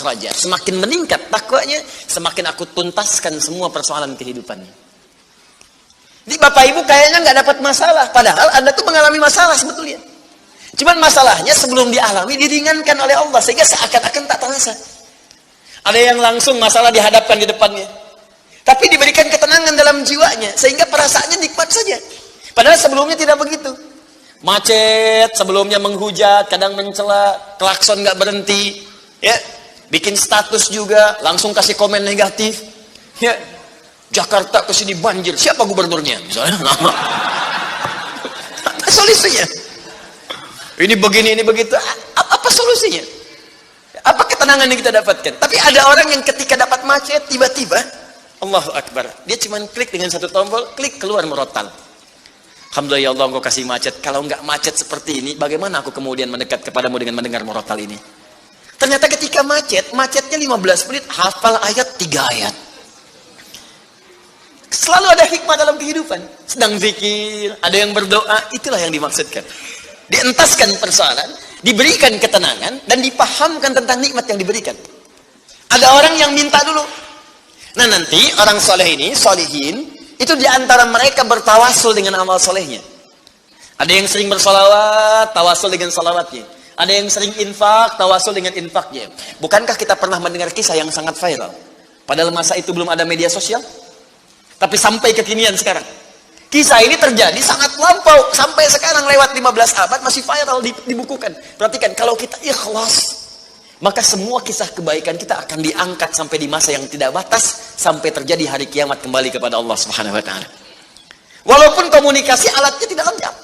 makhraja. Semakin meningkat takwanya, semakin aku tuntaskan semua persoalan kehidupannya. Jadi Bapak Ibu kayaknya nggak dapat masalah, padahal Anda tuh mengalami masalah sebetulnya. Cuman masalahnya sebelum dialami diringankan oleh Allah sehingga seakan-akan tak terasa. Ada yang langsung masalah dihadapkan di depannya, tapi diberikan ketenangan dalam jiwanya sehingga perasaannya nikmat saja. Padahal sebelumnya tidak begitu. Macet, sebelumnya menghujat, kadang mencela, klakson nggak berhenti, ya, bikin status juga, langsung kasih komen negatif, ya. Jakarta kesini banjir, siapa gubernurnya? Misalnya, apa solusinya? Ini begini, ini begitu. Apa solusinya? Apa ketenangan yang kita dapatkan? Tapi ada orang yang ketika dapat macet, tiba-tiba, Allahu Akbar, dia cuma klik dengan satu tombol, klik keluar murotal. Alhamdulillah ya Allah, engkau kasih macet. Kalau enggak macet seperti ini, bagaimana aku kemudian mendekat kepadamu dengan mendengar murotal ini? Ternyata ketika macetnya 15 menit, hafal ayat 3 ayat. Selalu ada hikmah dalam kehidupan. Sedang zikir, ada yang berdoa, itulah yang dimaksudkan. Dientaskan persoalan, diberikan ketenangan, dan dipahamkan tentang nikmat yang diberikan. Ada orang yang minta dulu. Nah nanti orang soleh ini, solihin, itu diantara mereka bertawasul dengan amal solehnya. Ada yang sering bersolawat, tawasul dengan solawatnya. Ada yang sering infak, tawasul dengan infaknya. Bukankah kita pernah mendengar kisah yang sangat viral? Padahal masa itu belum ada media sosial. Tapi sampai kekinian sekarang. Kisah ini terjadi sangat lampau. Sampai sekarang lewat 15 abad masih viral, dibukukan. Perhatikan, kalau kita ikhlas, maka semua kisah kebaikan kita akan diangkat sampai di masa yang tidak batas, sampai terjadi hari kiamat kembali kepada Allah Subhanahu wa taala. Walaupun komunikasi alatnya tidak lengkap.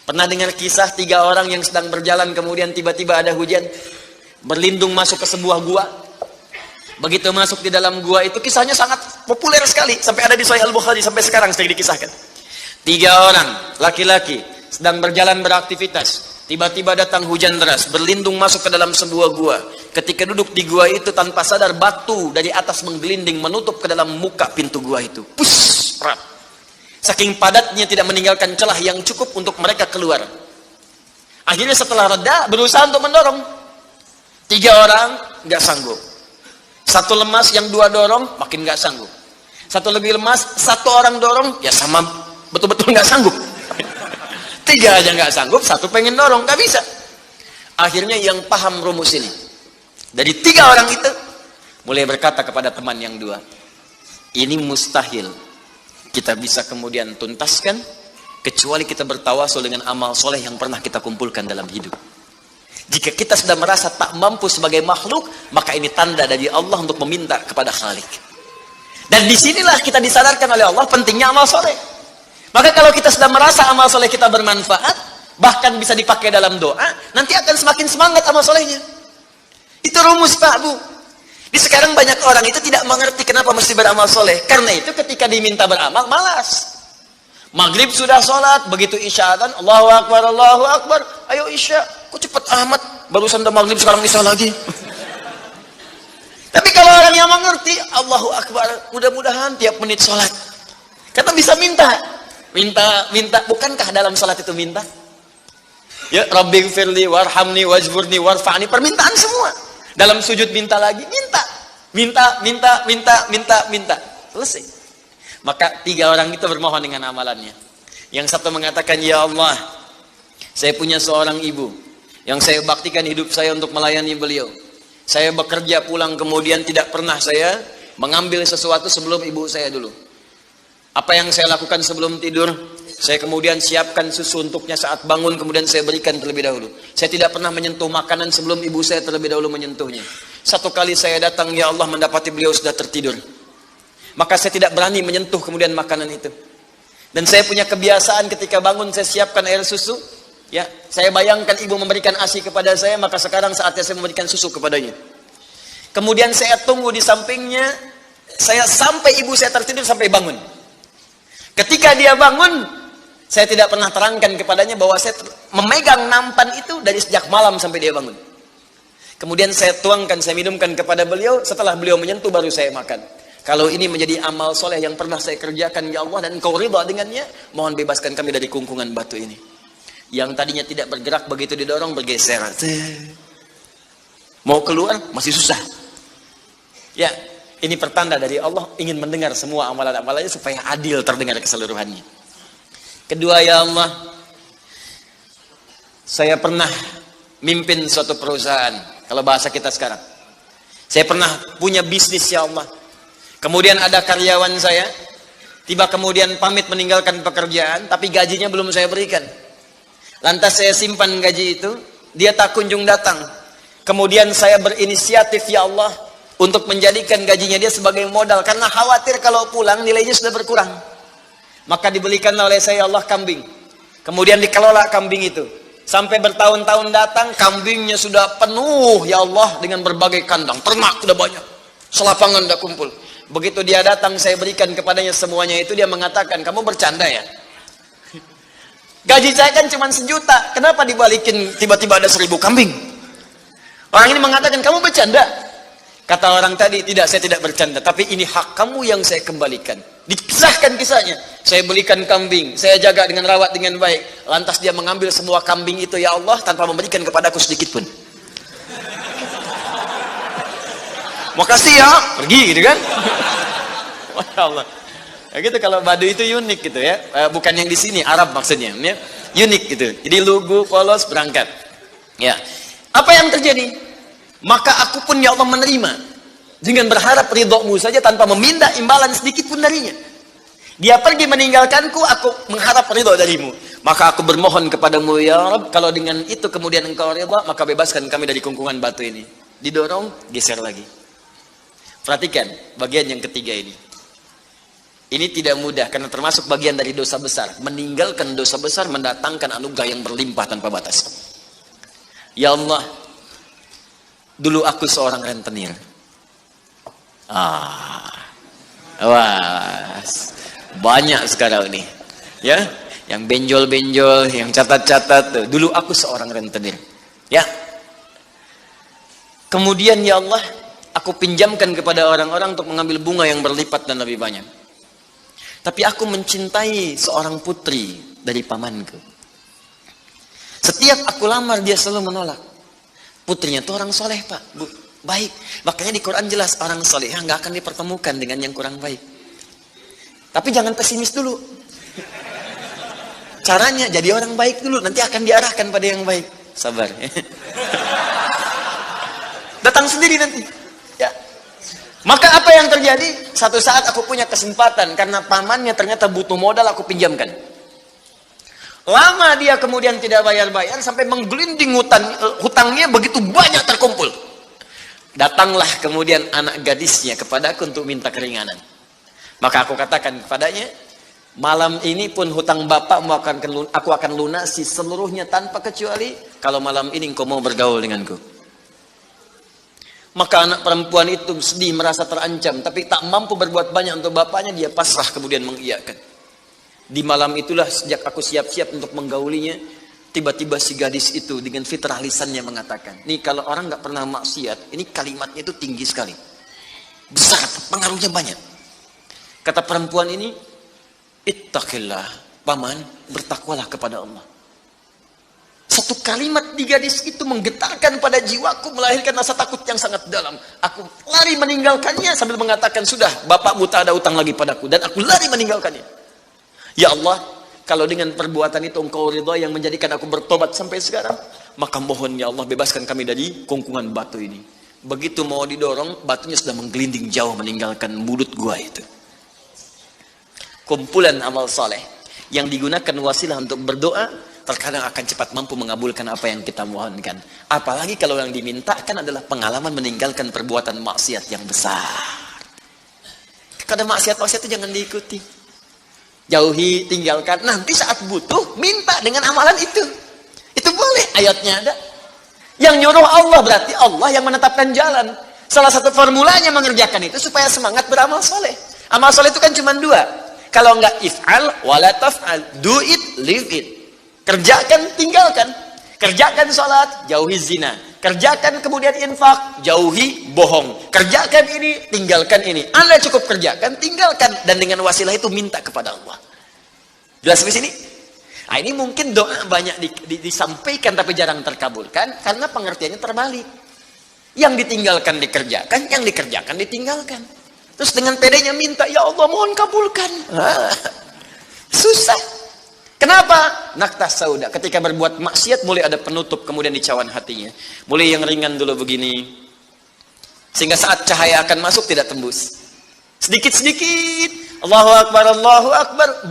Pernah dengar kisah 3 orang yang sedang berjalan, kemudian tiba-tiba ada hujan, berlindung masuk ke sebuah gua. Begitu masuk di dalam gua itu, kisahnya sangat populer sekali, sampai ada di Sahih Al-Bukhari, sampai sekarang sering dikisahkan. 3 orang laki-laki sedang berjalan beraktivitas. Tiba-tiba datang hujan deras, berlindung masuk ke dalam sebuah gua. Ketika duduk di gua itu, tanpa sadar batu dari atas menggelinding menutup ke dalam muka pintu gua itu. Push, perat. Saking padatnya tidak meninggalkan celah yang cukup untuk mereka keluar. Akhirnya setelah reda, berusaha untuk mendorong. 3 orang nggak sanggup. 1 lemas, yang 2 dorong makin nggak sanggup. 1 lebih lemas, 1 orang dorong, ya sama betul-betul nggak sanggup. 3 aja nggak sanggup, 1 pengen dorong, nggak bisa. Akhirnya yang paham rumus ini, dari 3 orang itu mulai berkata kepada teman yang 2, ini mustahil kita bisa kemudian tuntaskan kecuali kita bertawasul dengan amal soleh yang pernah kita kumpulkan dalam hidup. Jika kita sudah merasa tak mampu sebagai makhluk, maka ini tanda dari Allah untuk meminta kepada Khalik. Dan disinilah kita disadarkan oleh Allah pentingnya amal soleh. Maka kalau kita sudah merasa amal soleh kita bermanfaat, bahkan bisa dipakai dalam doa, nanti akan semakin semangat amal solehnya. Itu rumus Pak Bu. Di sekarang banyak orang itu tidak mengerti kenapa mesti beramal soleh. Karena itu ketika diminta beramal, malas. Maghrib sudah sholat, begitu isya kan, Allahu Akbar, ayo isya. Kok cepet amat, barusan udah maghrib sekarang isya lagi. Tapi kalau orang yang mengerti, Allahu Akbar, mudah-mudahan tiap menit sholat. Karena bisa minta. Minta, bukankah dalam sholat itu minta? Ya, Rabbighfirli warhamni wajburni warfa'ni, permintaan semua. Dalam sujud minta lagi, minta. Selesai. Maka 3 orang itu bermohon dengan amalannya. Yang satu mengatakan, ya Allah, saya punya seorang ibu yang saya baktikan hidup saya untuk melayani beliau. Saya bekerja pulang kemudian tidak pernah saya mengambil sesuatu sebelum ibu saya dulu. Apa yang saya lakukan sebelum tidur? Saya kemudian siapkan susu untuknya saat bangun, kemudian saya berikan terlebih dahulu. Saya tidak pernah menyentuh makanan sebelum ibu saya terlebih dahulu menyentuhnya. Satu kali saya datang, ya Allah, mendapati beliau sudah tertidur. Maka saya tidak berani menyentuh kemudian makanan itu. Dan saya punya kebiasaan ketika bangun saya siapkan air susu. Ya, saya bayangkan ibu memberikan ASI kepada saya, maka sekarang saatnya saya memberikan susu kepadanya. Kemudian saya tunggu di sampingnya, saya sampai ibu saya tertidur sampai bangun. Ketika dia bangun, saya tidak pernah terangkan kepadanya bahwa saya memegang nampan itu dari sejak malam sampai dia bangun. Kemudian saya tuangkan, saya minumkan kepada beliau, setelah beliau menyentuh baru saya makan. Kalau ini menjadi amal soleh yang pernah saya kerjakan, ya Allah, dan Engkau ridha dengannya, mohon bebaskan kami dari kungkungan batu ini. Yang tadinya tidak bergerak, begitu didorong bergeser. Mau keluar masih susah. Ya, ini pertanda dari Allah ingin mendengar semua amalan-amalannya supaya adil terdengar keseluruhannya. Kedua, ya Allah, saya pernah mimpin suatu perusahaan, kalau bahasa kita sekarang. Saya pernah punya bisnis, ya Allah. Kemudian ada karyawan saya, tiba kemudian pamit meninggalkan pekerjaan, tapi gajinya belum saya berikan. Lantas saya simpan gaji itu, dia tak kunjung datang. Kemudian saya berinisiatif, ya Allah, untuk menjadikan gajinya dia sebagai modal, karena khawatir kalau pulang nilainya sudah berkurang. Maka dibelikan oleh saya, ya Allah, kambing. Kemudian dikelola kambing itu. Sampai bertahun-tahun datang, kambingnya sudah penuh, ya Allah, dengan berbagai kandang. Ternak sudah banyak. Selapangan sudah kumpul. Begitu dia datang, saya berikan kepadanya semuanya itu, dia mengatakan, kamu bercanda ya? Gaji saya kan cuma 1 juta, kenapa dibalikin tiba-tiba ada 1000 kambing? Orang ini mengatakan, kamu bercanda? Kata orang tadi, tidak, saya tidak bercanda, tapi ini hak kamu yang saya kembalikan. Dikisahkan kisahnya, saya belikan kambing, saya jaga dengan rawat dengan baik. Lantas dia mengambil semua kambing itu, ya Allah, tanpa memberikan kepadaku sedikit pun. Makasih ya, pergi gitu kan. Masya Allah. Ya gitu, kalau Badu itu unik gitu ya, bukan yang di sini, Arab maksudnya, ya. Unik gitu. Jadi lugu, polos, berangkat. Ya, apa yang terjadi? Maka aku pun, ya Allah, menerima dengan berharap ridhomu saja tanpa meminta imbalan sedikit pun darinya. Dia pergi meninggalkanku, aku mengharap ridho darimu. Maka aku bermohon kepadamu, ya Rabb, kalau dengan itu kemudian engkau ridho, maka bebaskan kami dari kungkungan batu ini. Didorong, geser lagi. Perhatikan bagian yang ketiga ini. Ini tidak mudah karena termasuk bagian dari dosa besar. Meninggalkan dosa besar mendatangkan anugerah yang berlimpah tanpa batas. Ya Allah, dulu aku seorang rentenir. Wah, banyak sekarang ini. Ya, yang benjol-benjol, yang catat-catat. Dulu aku seorang rentenir. Ya. Kemudian, ya Allah, aku pinjamkan kepada orang-orang untuk mengambil bunga yang berlipat dan lebih banyak. Tapi aku mencintai seorang putri dari pamanku. Setiap aku lamar, dia selalu menolak. Putrinya itu orang soleh, Pak, Bu, baik. Makanya di Quran jelas, orang soleh nggak akan dipertemukan dengan yang kurang baik. Tapi jangan pesimis dulu. Caranya jadi orang baik dulu, nanti akan diarahkan pada yang baik. Sabar. Datang sendiri nanti. Ya. Maka apa yang terjadi? Satu saat aku punya kesempatan karena pamannya ternyata butuh modal, aku pinjamkan. Lama dia kemudian tidak bayar-bayar sampai menggelinding hutangnya begitu banyak terkumpul. Datanglah kemudian anak gadisnya kepadaku untuk minta keringanan. Maka aku katakan kepadanya, malam ini pun hutang bapakmu aku akan lunasi seluruhnya tanpa kecuali kalau malam ini engkau mau bergaul denganku. Maka anak perempuan itu sedih, merasa terancam, tapi tak mampu berbuat banyak untuk bapaknya, dia pasrah kemudian mengiyakan. Di malam itulah sejak aku siap-siap untuk menggaulinya, tiba-tiba si gadis itu dengan fitrah lisannya mengatakan, nih kalau orang nggak pernah maksiat, ini kalimatnya itu tinggi sekali, besar, pengaruhnya banyak. Kata perempuan ini, ittaqillah, paman, bertakwalah kepada Allah. Satu kalimat di gadis itu menggetarkan pada jiwaku, melahirkan rasa takut yang sangat dalam. Aku lari meninggalkannya sambil mengatakan, sudah, bapakmu tak ada utang lagi padaku. Dan aku lari meninggalkannya. Ya Allah, kalau dengan perbuatan itu engkau ridha yang menjadikan aku bertobat sampai sekarang, maka mohon ya Allah bebaskan kami dari kungkungan batu ini. Begitu mau didorong, batunya sudah menggelinding jauh meninggalkan mulut gua itu. Kumpulan amal soleh yang digunakan wasilah untuk berdoa, terkadang akan cepat mampu mengabulkan apa yang kita mohonkan. Apalagi kalau yang dimintakan adalah pengalaman meninggalkan perbuatan maksiat yang besar. Kadang maksiat-maksiat itu jangan diikuti. Jauhi, tinggalkan. Nanti saat butuh, minta dengan amalan itu. Itu boleh, ayatnya ada. Yang nyuruh Allah berarti Allah yang menetapkan jalan. Salah satu formulanya mengerjakan itu supaya semangat beramal soleh. Amal soleh itu kan cuma 2. Kalau enggak if'al, wala taf'al. Do it, live it. Kerjakan, tinggalkan. Kerjakan sholat, jauhi zina. Kerjakan kemudian infak, jauhi bohong. Kerjakan ini, tinggalkan ini. Anda cukup kerjakan, tinggalkan. Dan dengan wasilah itu minta kepada Allah. Jelas sampai sini? Nah, ini mungkin doa banyak disampaikan tapi jarang terkabulkan. Karena pengertiannya terbalik. Yang ditinggalkan dikerjakan, yang dikerjakan ditinggalkan. Terus dengan pedenya minta, ya Allah mohon kabulkan. Susah. Kenapa? Naktas sauda. Ketika berbuat maksiat mulai ada penutup, kemudian dicawan hatinya. Mulai yang ringan dulu begini. Sehingga saat cahaya akan masuk tidak tembus. Sedikit-sedikit. Allahu Akbar, Allahu Akbar.